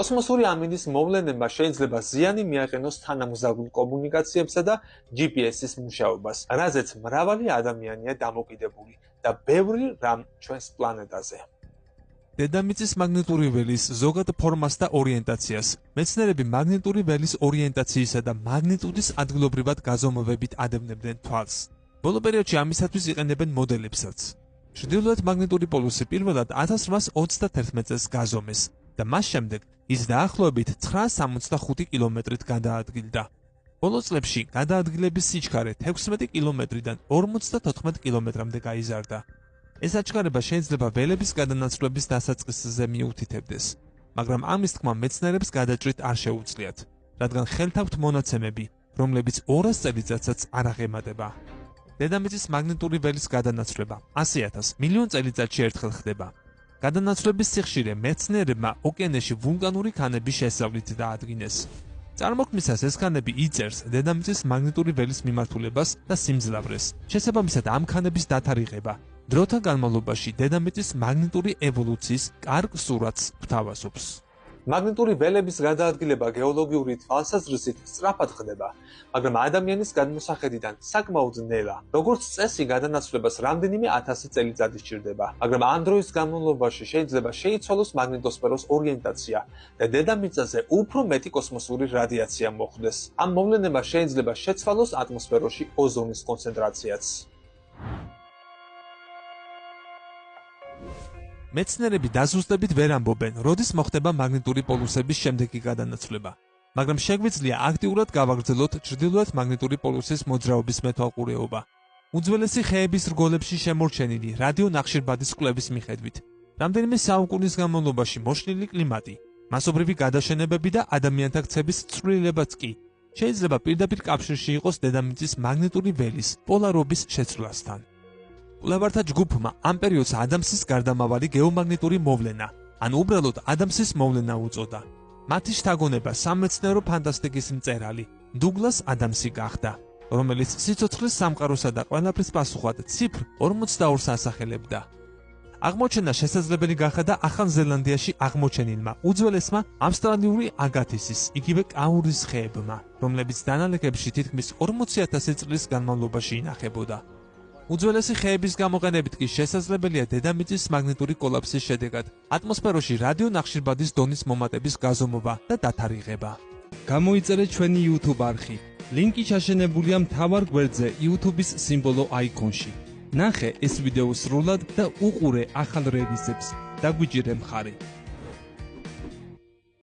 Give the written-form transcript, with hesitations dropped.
კოსმოსური ამინდის მოვლენება შეიძლება ზიანი მიაყენოს თანამგზავრულ კომუნიკაციებსა და GPS-ის მუშაობას, რაზეც მრავალი ადამიანია დამოკიდებული და ბევრი რამ ჩვენს პლანეტაზე. დედამიწის მაგნიტური ველის ზოგად ფორმას და ორიენტაციას მეცნიერები მაგნიტური ველის ორიენტაციისა და მაგნიტუდის ადგილობრივად გაზომვებით ადევნებდნენ თვალს. ბოლო პერიოდში ამისათვის იყენებენ მოდელებსაც. ჩრდილოეთ მაგნიტური პოლუსი პირველად 1831 წელს გაზომეს და მას შემდეგ ის დაახლოებით 965 კილომეტრით გადაადგილდა. ბოლო წლებში გადაადგილების სიჩქარე 16 კილომეტრიდან 54 კილომეტრამდე გაიზარდა. ეს აჩქარება შეიძლება ველების გადანაცვლების დასაწყისზე მიუთითებდეს, მაგრამ ამის თქმა მეცნიერებს გადაჭრით არ შეუძლიათ, რადგან ხელთავთ მონაცემები, რომლებიც 200 წელიწადსაც არ აღემატება. დედამიწის მაგნიტური ველის გადანაცვლება 100,000 მილიონ წელიწადში ერთხელ ხდება. გადანაცვლების სიხშირე მეცნიერებმა ოკეანეში ვულკანური ქანების შესწავლით დაადგინეს. წარმოქმნისას ეს ქანები იწერს დედამიწის მაგნიტური ველის მიმართულებას და სიმძლავრეს. შესაბამისად ამ ქანების დათარიღება დროთა განმავლობაში დედამიწის მაგნიტური ევოლუციის კარგ სურათს გვთავაზობს. მაგნიტური ველების გადაადგილება გეოლოგიური თვალსაზრისით სწრაფად ხდება, მაგრამ ადამიანის გადმოსახედიდან საკმაოდ ნელა. როგორც წესი, გადანაცვლებას რამდენიმე 1000 წელიწადი სჭირდება, მაგრამ ამ დროის განმავლობაში შეიძლება შეიცვალოს მაგნიტოსფეროს ორიენტაცია და დედამიწაზე უფრო მეტი კოსმოსური რადიაცია მოხვდეს. ამ მოვლენებას შეიძლება შეცვალოს ატმოსფეროში ოზონის კონცენტრაციაც. მეცნიერები დაზუსტებით ვერ ამბობენ, როდის მოხდება მაგნიტური პოლუსების შემდეგი გადანაცვლება, მაგრამ შეგვიძლია აქტიურად გავაგრძელოთ ჩრდილოეთ მაგნიტური პოლუსის მოძრაობის მეთვალყურეობა. უძველესი ხეების რგოლებში შემორჩენილი რადიონახშირბადის კვლევის მიხედვით, რამდენიმე საუკუნის განმავლობაში მოშლილი კლიმატი, მასობრივი გადაშენებები და ადამიანთა ქცევის ცვლილებაც კი შეიძლება პირდაპირ კავშირში იყოს დედამიწის მაგნიტური ველის პოლარობის შეცვლასთან. კვლევართა ჯგუფმა ამ პერიოდს ადამსის გარდამავალი გეომაგნიტური მოვლენა, ან უბრალოდ ადამსის მოვლენა უწოდა. მათი შთაგონება სამეცნიერო ფანტასტიკის მწერალი დუგლას ადამსი გახდა, რომელიც სიცოცხლის სამყაროსა და ყველაფრის პასუხად ციფრ 42-ს ასახელებდა. აღმოჩენა შესაძლებელი გახადა ახალ ზელანდიაში აღმოჩენილმა უძველესმა ავსტრალიური აგათისის, იგივე კაურის ხეებმა, რომლებიც დანალექებში თითქმის 40,000 წლის განმავლობაში ინახებოდა. უძველესი ხეების გამოყენებით კი შესაძლებელია დედამიწის მაგნიტური კოლაფსის შედეგად ატმოსფეროში რადიონახშირბადის დონის მომატების გაზომვა და დათარიღება. გამოიწერეთ ჩვენი YouTube არხი. ლინკი ჩაშენებულია მთავარ გვერდზე YouTube-ის სიმბოლო აიკონში. ნახე ეს ვიდეო სრულად და უყურე ახალ რელიზებს. დაგვიჭირე მხარი.